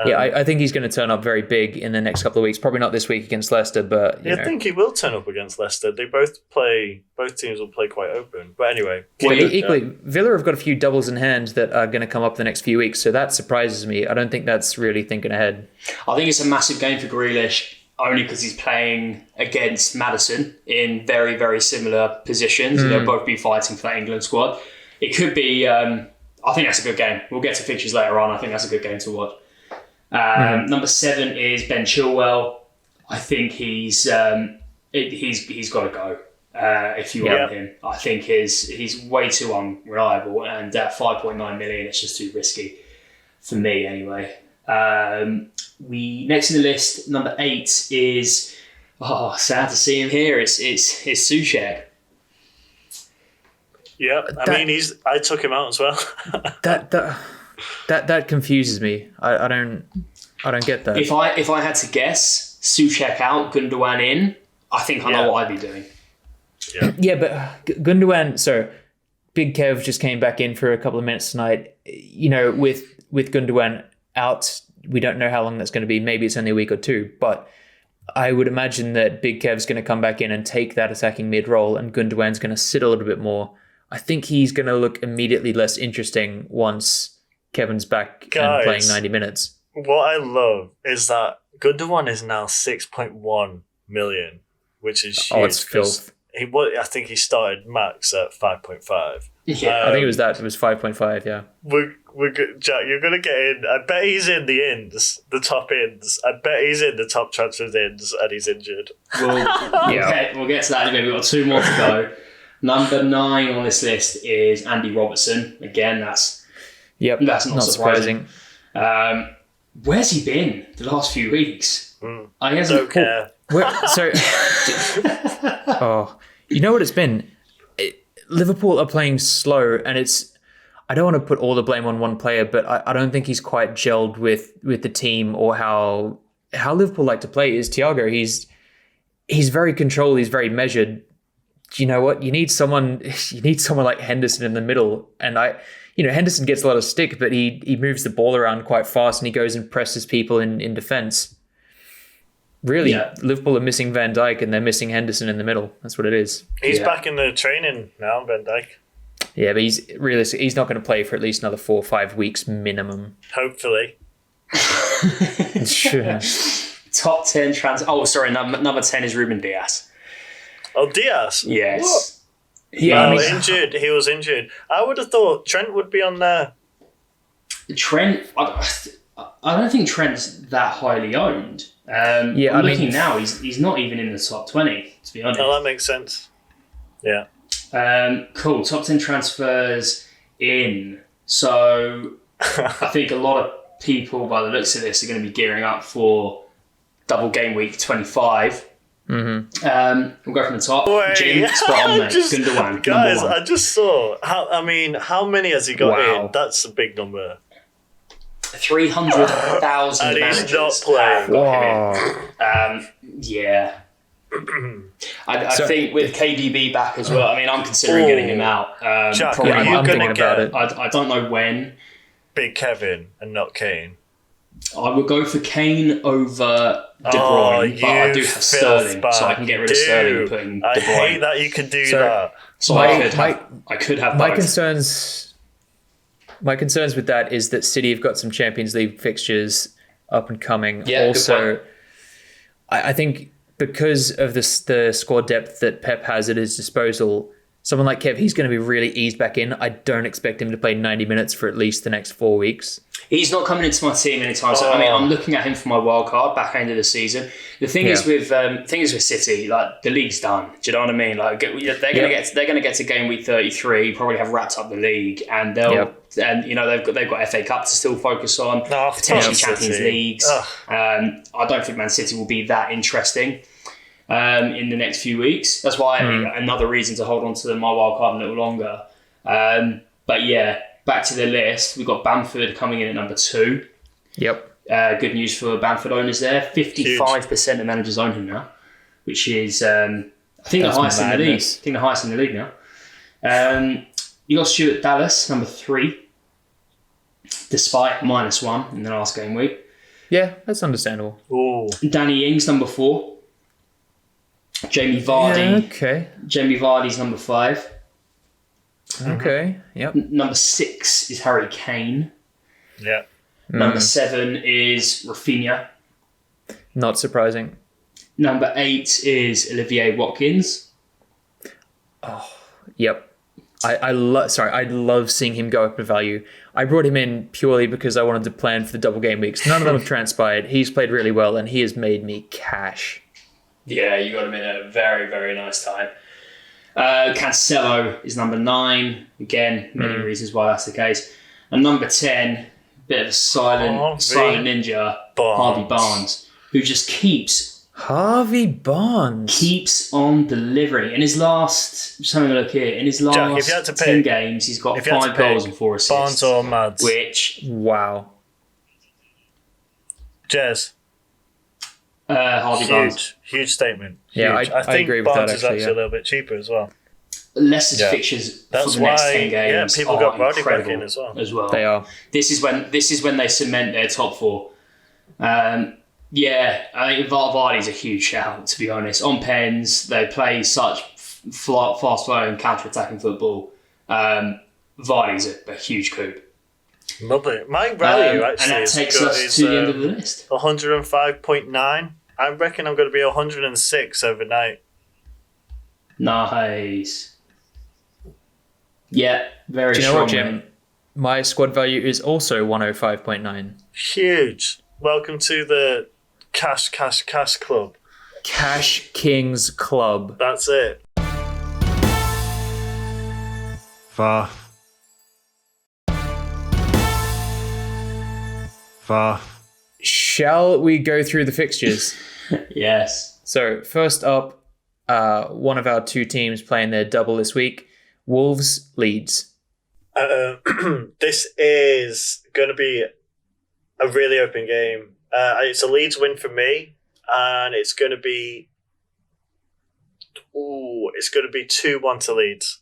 Speaker 2: I think he's going to turn up very big in the next couple of weeks. Probably not this week against Leicester, but
Speaker 4: I think he will turn up against Leicester. They both teams will play quite open. But anyway,
Speaker 2: equally, Villa have got a few doubles in hand that are going to come up the next few weeks, so that surprises me. I don't think that's really thinking ahead.
Speaker 3: I think it's a massive game for Grealish, only because he's playing against Maddison in very, very similar positions. They'll both be fighting for that England squad. It could be. I think that's a good game. We'll get to fixtures later on. I think that's a good game to watch. Number 7 is Ben Chilwell. I think he's got to go if you want him. I think he's way too unreliable, and at 5.9 million, it's just too risky for me anyway. Next in the list, number 8 is sad to see him here. It's Souček.
Speaker 4: Yeah, I took him out as well.
Speaker 2: That confuses me. I don't get that.
Speaker 3: If I had to guess, Souček out, Gundogan in, I think I know what I'd be doing.
Speaker 2: Yeah, but Gundogan. So Big Kev just came back in for a couple of minutes tonight. With Gundogan out, we don't know how long that's going to be. Maybe it's only a week or 2, but I would imagine that Big Kev's going to come back in and take that attacking mid role, and Gundogan's going to sit a little bit more. I think he's going to look immediately less interesting once Kevin's back and playing 90 minutes.
Speaker 4: What I love is that Gundogan is now 6.1 million, which is huge.
Speaker 2: Oh, it's filth.
Speaker 4: I think he started max at 5.5.
Speaker 3: Yeah,
Speaker 2: I think it was 5.5. Yeah.
Speaker 4: Jack, you're gonna get in. I bet he's in the top ins. I bet he's in the top transfers ins, and he's injured.
Speaker 3: We'll get to that in a minute. We've got 2 more to go. Number 9 on this list is Andy Robertson. Again, that's not surprising. Where's he been the last few weeks? I
Speaker 4: don't care.
Speaker 2: You know what it's been? Liverpool are playing slow, and I don't want to put all the blame on one player, but I don't think he's quite gelled with the team or how Liverpool like to play. Is Thiago? He's very controlled. He's very measured. You know what? You need someone like Henderson in the middle, and Henderson gets a lot of stick, but he moves the ball around quite fast, and he goes and presses people in defense. Really, Liverpool are missing Van Dijk, and they're missing Henderson in the middle. That's what it is.
Speaker 4: He's back in the training now, Van Dijk.
Speaker 2: Yeah, but he's not going to play for at least another 4 or 5 weeks minimum.
Speaker 4: Hopefully.
Speaker 2: Sure.
Speaker 3: Top 10 transfer. Oh, sorry, number 10 is Ruben Diaz.
Speaker 4: Oh, Diaz?
Speaker 3: Yes.
Speaker 4: What? Yeah, injured. He was injured. I would have thought Trent would be on there.
Speaker 3: Trent, I don't think Trent's that highly owned. I'm looking now, he's not even in the top 20, to be honest.
Speaker 4: Oh, that makes sense. Yeah.
Speaker 3: Cool. Top 10 transfers in. So I think a lot of people, by the looks of this, are going to be gearing up for double game week 25. Mm-hmm. We'll go from the top. Jim, spot on, mate. Gundogan.
Speaker 4: Guys, I just saw. How many has he got in? That's a big number.
Speaker 3: 300,000
Speaker 4: and
Speaker 3: managers.
Speaker 4: He's not playing.
Speaker 3: Yeah. I think with KDB back as well, I'm considering getting him out.
Speaker 4: Jack,
Speaker 3: probably
Speaker 4: I'm
Speaker 2: thinking about it.
Speaker 3: I don't know when.
Speaker 4: Big Kevin and not Kane.
Speaker 3: I would go for Kane over De Bruyne, but I do have Sterling, so I can get rid of Sterling and put in De Bruyne.
Speaker 4: I hate that you can do that.
Speaker 3: So I could have
Speaker 2: my
Speaker 3: both.
Speaker 2: My concerns with that is that City have got some Champions League fixtures up and coming.
Speaker 3: Yeah,
Speaker 2: also, I think because of the squad depth that Pep has at his disposal, someone like Kev, he's going to be really eased back in. I don't expect him to play 90 minutes for at least the next 4 weeks.
Speaker 3: He's not coming into my team anytime soon. I'm looking at him for my wild card back end of the season. The thing is with City, like the league's done. Do you know what I mean? Like they're going to get to game week 33, probably have wrapped up the league, and they'll And they've got FA Cup to still focus on, potentially Champions Leagues. I don't think Man City will be that interesting in the next few weeks. That's why another reason to hold on to my wild card a little longer. But yeah, back to the list. We've got Bamford coming in at number 2.
Speaker 2: Yep.
Speaker 3: Good news for Bamford owners there. 55% of managers own him now, which is I think the highest in the league. I think the highest in the league now. You got Stuart Dallas, number 3, despite -1 in the last game week.
Speaker 2: Yeah, that's understandable.
Speaker 4: Ooh.
Speaker 3: Danny Ings, number 4. Jamie Vardy.
Speaker 2: Yeah, okay.
Speaker 3: Jamie Vardy's number 5.
Speaker 2: Okay, yep.
Speaker 3: Number 6 is Harry Kane.
Speaker 4: Yeah.
Speaker 3: Number 7 is Rafinha.
Speaker 2: Not surprising.
Speaker 3: Number 8 is Olivier Watkins.
Speaker 2: Yep. I love seeing him go up in value. I brought him in purely because I wanted to plan for the double game weeks. None of them have transpired. He's played really well, and he has made me cash.
Speaker 3: Yeah, you got him in a very, very nice time. Cancelo is number 9. Again, many reasons why that's the case. And number 10, bit of a silent ninja, Harvey Barnes, who just keeps on delivering. In his last, just having a look here, in his last
Speaker 4: Jack, if you had to
Speaker 3: 10 games, he's got 5 goals and 4 assists.
Speaker 4: Barnes or Mads?
Speaker 2: Wow.
Speaker 4: Jez.
Speaker 3: Harvey Barnes.
Speaker 4: Huge statement. Huge.
Speaker 2: Yeah, I agree with
Speaker 4: Barnes
Speaker 2: that,
Speaker 4: is
Speaker 2: actually,
Speaker 4: a little bit cheaper as well.
Speaker 3: Leicester's fixtures for the next 10 games
Speaker 4: people got Roddy back in as well.
Speaker 3: They
Speaker 2: are.
Speaker 3: This is when they cement their top 4. Yeah, I think Vardy's a huge shout, to be honest. On pens, they play such fast-flowing, counter-attacking football. Vardy's a huge coup.
Speaker 4: Lovely. My value actually
Speaker 3: and that takes us to the end of the list.
Speaker 4: 105.9. I reckon I'm going to be 106 overnight.
Speaker 3: Nice. Yeah, very strong.
Speaker 2: Do you know what, Jim? My squad value is also 105.9.
Speaker 4: Huge. Welcome to the Cash Club.
Speaker 2: Cash Kings Club.
Speaker 4: That's it. Faff.
Speaker 2: Shall we go through the fixtures?
Speaker 3: Yes.
Speaker 2: So, first up, one of our 2 teams playing their double this week. Wolves, Leeds.
Speaker 4: This is going to be a really open game. It's a Leeds win for me, and it's going to be 2-1 to Leeds.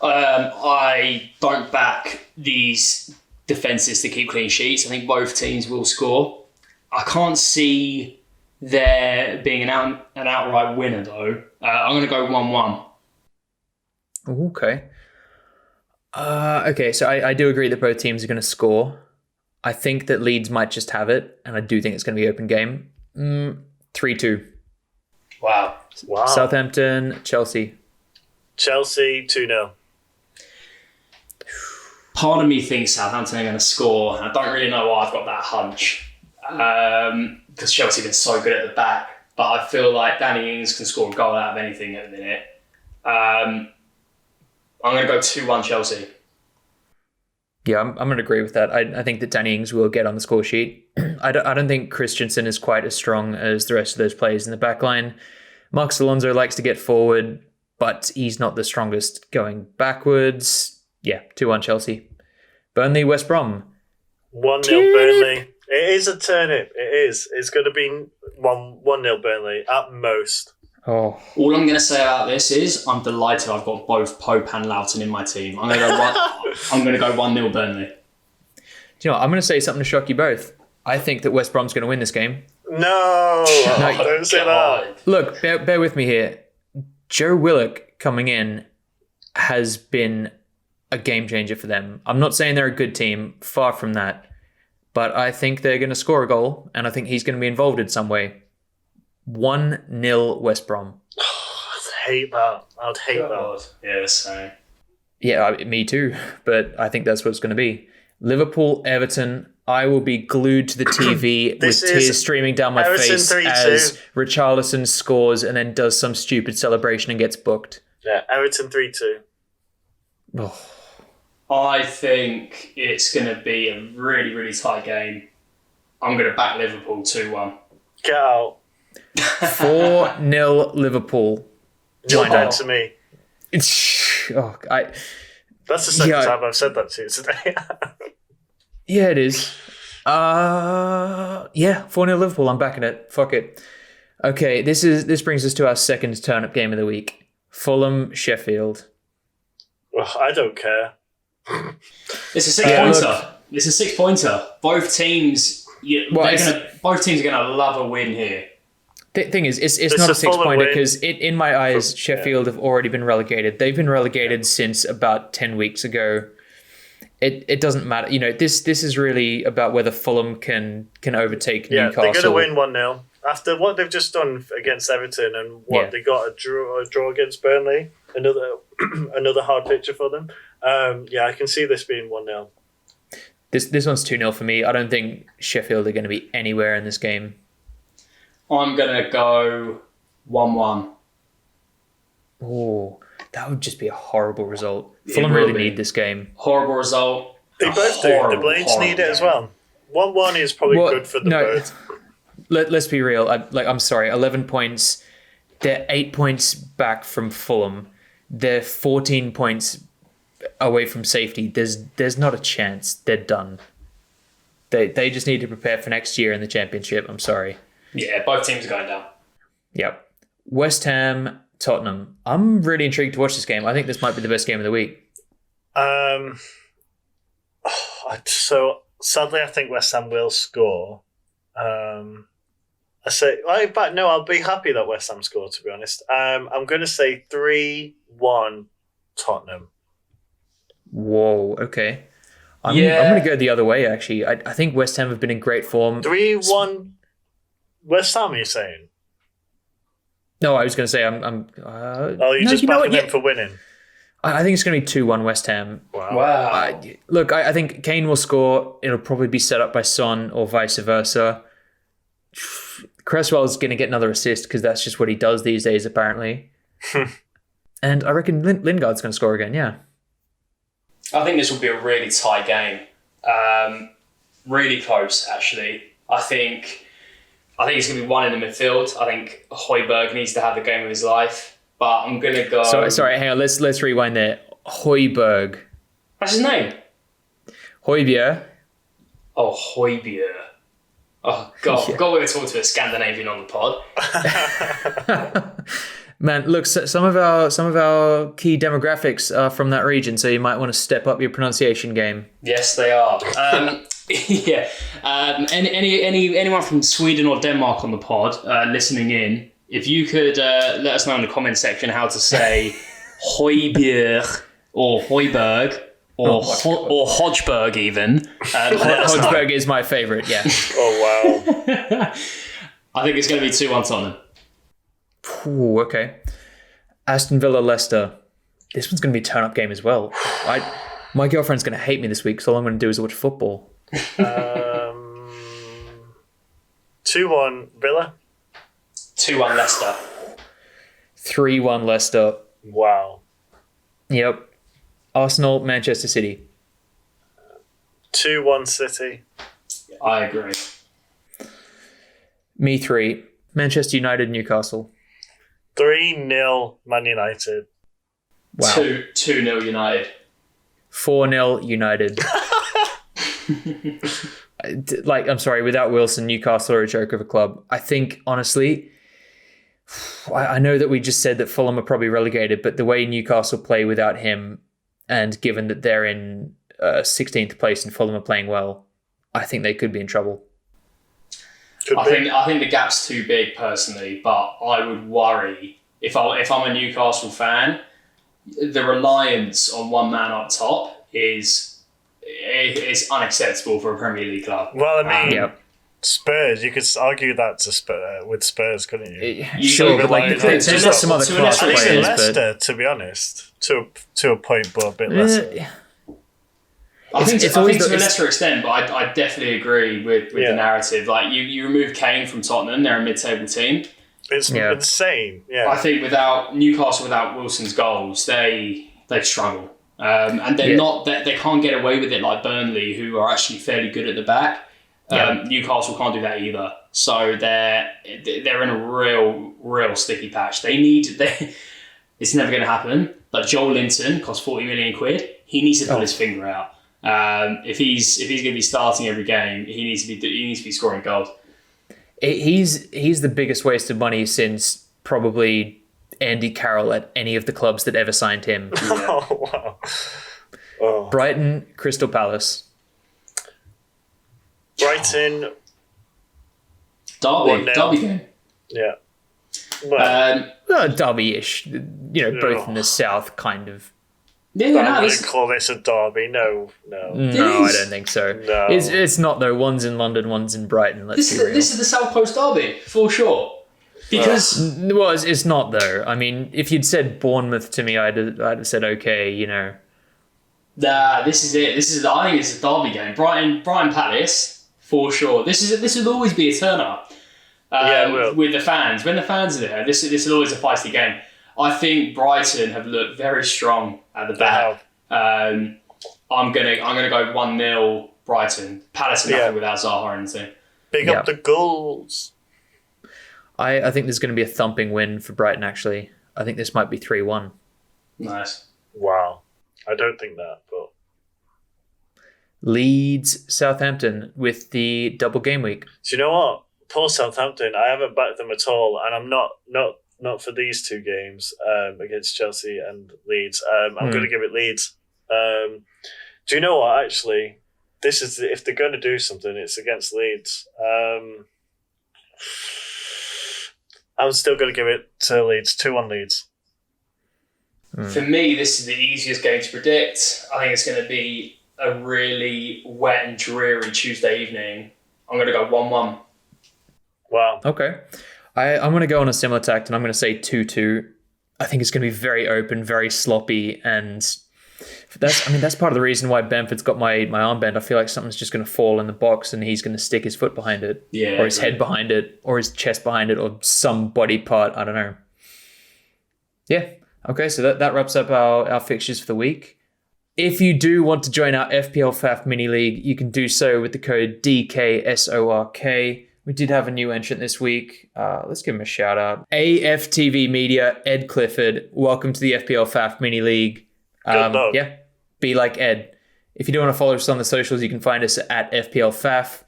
Speaker 3: I don't back these defences to keep clean sheets. I think both teams will score. I can't see there being an outright winner, though. I'm going to go 1-1.
Speaker 2: Okay. Okay, so I do agree that both teams are going to score. I think that Leeds might just have it, and I do think it's going to be an open game. 3-2.
Speaker 3: Wow.
Speaker 2: Southampton, Chelsea.
Speaker 4: Chelsea, 2-0.
Speaker 3: Part of me thinks Southampton are going to score. I don't really know why I've got that hunch. Because Chelsea have been so good at the back. But I feel like Danny Ings can score a goal out of anything at the minute. I'm going to go 2-1 Chelsea.
Speaker 2: Yeah, I'm going to agree with that. I think that Danny Ings will get on the score sheet. I don't think Christensen is quite as strong as the rest of those players in the back line. Marcus Alonso likes to get forward, but he's not the strongest going backwards. Yeah, 2-1 Chelsea. Burnley, West Brom.
Speaker 4: 1-0 Burnley. It is a turnip. It is. It's going to be 1-0 Burnley at most.
Speaker 2: Oh.
Speaker 3: All I'm going to say about this is I'm delighted I've got both Pope and Loughton in my team. I'm going to go 1-0 Burnley.
Speaker 2: Do you know what? I'm going to say something to shock you both. I think that West Brom's going to win this game.
Speaker 4: No, don't say that.
Speaker 2: Look, bear with me here. Joe Willock coming in has been a game changer for them. I'm not saying they're a good team, far from that. But I think they're going to score a goal, and I think he's going to be involved in some way. 1-0 West Brom.
Speaker 4: I'd hate that. that.
Speaker 3: Yeah, same.
Speaker 2: Yeah, me too. But I think that's what it's going to be. Liverpool, Everton. I will be glued to the TV with tears streaming down my
Speaker 4: Everton
Speaker 2: face
Speaker 4: 3-2.
Speaker 2: as Richarlison scores and then does some stupid celebration and gets booked.
Speaker 4: Yeah, Everton 3-2.
Speaker 2: Oh.
Speaker 3: I think it's going to be a really, really tight game. I'm going to back Liverpool 2-1.
Speaker 4: Get out.
Speaker 2: 4-0 Liverpool.
Speaker 4: You're dead to me.
Speaker 2: That's
Speaker 4: the second time I've said that to you today.
Speaker 2: Yeah, it is. 4-0 Liverpool. I'm backing it. Fuck it. Okay, this brings us to our second turn-up game of the week. Fulham, Sheffield.
Speaker 4: Well, I don't care.
Speaker 3: It's a 6-pointer. It's a 6-pointer. Both teams, both teams are going to love a win here.
Speaker 2: The thing is, it's not a 6-pointer because in my eyes, Sheffield have already been relegated. They've been relegated since about 10 weeks ago. It doesn't matter. This is really about whether Fulham can overtake Newcastle.
Speaker 4: They're going to win 1-0. After what they've just done against Everton and they got a draw against Burnley, another hard picture for them. I can see this being 1-0.
Speaker 2: This one's 2-0 for me. I don't think Sheffield are going to be anywhere in this game.
Speaker 3: I'm going to go 1-1.
Speaker 2: Oh, that would just be a horrible result. Fulham really need this game.
Speaker 3: Horrible result.
Speaker 4: They both do. The Blades need it as well. 1-1 is probably good for them both.
Speaker 2: Let's be real. I'm sorry. 11 points. They're 8 points back from Fulham. They're 14 points away from safety. There's not a chance. They're done. They just need to prepare for next year in the Championship. I'm sorry.
Speaker 3: Yeah, both teams are going down.
Speaker 2: Yep. West Ham, Tottenham. I'm really intrigued to watch this game. I think this might be the best game of the week.
Speaker 4: So sadly, I think West Ham will score. I'll be happy that West Ham score, to be honest. I'm going to say 3-1 Tottenham.
Speaker 2: Whoa, okay. I'm going to go the other way, actually. I think West Ham have been in great form.
Speaker 4: 3-1 West Ham, are you saying?
Speaker 2: No, I was going to say
Speaker 4: you're just backing them for winning?
Speaker 2: I think it's going to be 2-1 West Ham.
Speaker 3: Wow.
Speaker 2: I think Kane will score. It'll probably be set up by Son or vice versa. Cresswell's going to get another assist because that's just what he does these days, apparently. And I reckon Lingard's going to score again, yeah.
Speaker 3: I think this will be a really tight game. Really close, actually. I think it's going to be one in the midfield. I think Højbjerg needs to have the game of his life. But I'm going to go...
Speaker 2: Sorry, hang on. Let's rewind there. Højbjerg.
Speaker 3: What's his name?
Speaker 2: Højbjerg.
Speaker 3: Oh, Højbjerg. Oh, God. Yeah. God, we're talking to a Scandinavian on the pod.
Speaker 2: Man, look, some of our key demographics are from that region, so you might want to step up your pronunciation game.
Speaker 3: Yes, they are. Yeah. Anyone from Sweden or Denmark on the pod listening in, if you could let us know in the comment section how to say Højbjerg or Højbjerg or Hodgeberg even.
Speaker 2: Hodgeberg is my favourite, yeah.
Speaker 4: Oh, wow.
Speaker 3: I think it's going to be 2-1 Tottenham.
Speaker 2: Ooh, okay. Aston Villa, Leicester. This one's going to be a turn-up game as well. My girlfriend's going to hate me this week, so all I'm going to do is watch football.
Speaker 4: 2-1 Villa.
Speaker 3: 2-1 Leicester.
Speaker 2: 3-1 Leicester.
Speaker 4: Wow.
Speaker 2: Yep. Arsenal, Manchester City.
Speaker 4: 2-1 City.
Speaker 3: I agree.
Speaker 2: Me 3. Manchester United, Newcastle.
Speaker 4: 3-0 Man United.
Speaker 2: Wow.
Speaker 3: 2-0 United.
Speaker 2: 4-0 United. I'm sorry, without Wilson, Newcastle are a joke of a club. I think, honestly, I know that we just said that Fulham are probably relegated, but the way Newcastle play without him, and given that they're in 16th place and Fulham are playing well, I think they could be in trouble.
Speaker 3: I think the gap's too big personally, but I would worry if I'm a Newcastle fan. The reliance on one man up top is unacceptable for a Premier League club.
Speaker 4: Well, I mean, Spurs. You could argue that with Spurs, couldn't you?
Speaker 2: Sure, but there's some other class players.
Speaker 4: Leicester, to be honest, to a point, but a bit less.
Speaker 3: I think to a lesser extent, but I definitely agree with the narrative. Like you remove Kane from Tottenham, they're a mid-table team.
Speaker 4: It's insane. Yeah,
Speaker 3: I think without Newcastle, without Wilson's goals, they struggle. And they're not that they can't get away with it like Burnley, who are actually fairly good at the back. Newcastle can't do that either. So they're in a real sticky patch. It's never going to happen. But Joel Linton costs 40 million quid. He needs to pull his finger out. If he's going to be starting every game, he needs to be scoring goals.
Speaker 2: He's the biggest waste of money since probably Andy Carroll at any of the clubs that ever signed him.
Speaker 4: Oh, wow. Oh.
Speaker 2: Brighton, Crystal Palace.
Speaker 4: Brighton.
Speaker 3: Derby game.
Speaker 4: Yeah. Well,
Speaker 2: Derby-ish. Both in the south, kind of.
Speaker 4: I wouldn't call this a derby. No.
Speaker 2: No, I don't think so.
Speaker 4: No.
Speaker 2: It's not though. One's in London, one's in Brighton.
Speaker 3: This is the South Coast derby for sure. Because
Speaker 2: it's not though. I mean, if you'd said Bournemouth to me, I'd have said okay.
Speaker 3: Nah, this is it. I think it's a derby game. Brighton Palace for sure. This will always be a turn up. With the fans. When the fans are there, this is always a feisty game. I think Brighton have looked very strong at the back. I'm gonna go 1-0 Brighton. Palace are nothing without Zaha and the team.
Speaker 4: Big up the goals.
Speaker 2: I think there's going to be a thumping win for Brighton. Actually, I think this might be 3-1.
Speaker 3: Nice.
Speaker 4: Wow. I don't think that, but
Speaker 2: Leeds Southampton with the double game week.
Speaker 4: Do you know what? Poor Southampton. I haven't backed them at all, and I'm not for these two games against Chelsea and Leeds. I'm going to give it Leeds. Do you know what? Actually, if they're going to do something, it's against Leeds. I'm still going to give it to Leeds. 2-1 Leeds.
Speaker 3: For me, this is the easiest game to predict. I think it's going to be a really wet and dreary Tuesday evening. I'm going to go 1-1.
Speaker 4: Wow.
Speaker 2: Okay. I'm going to go on a similar tact, and I'm going to say 2-2. I think it's going to be very open, very sloppy, and that's part of the reason why Bamford's got my armband. I feel like something's just going to fall in the box, and he's going to stick his foot behind it, or his head behind it, or his chest behind it, or some body part. I don't know. Yeah. Okay, so that wraps up our fixtures for the week. If you do want to join our FPL Faff mini league, you can do so with the code DKSORK. We did have a new entrant this week. Let's give him a shout out. AFTV Media, Ed Clifford. Welcome to the FPL Faff mini league. Yeah, be like Ed. If you do want to follow us on the socials, you can find us at FPL Faff.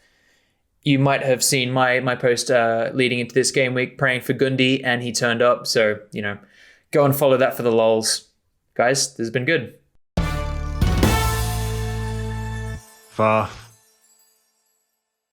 Speaker 2: You might have seen my post leading into this game week praying for Gundy, and he turned up. So, go and follow that for the lols. Guys, this has been good.
Speaker 1: Faff.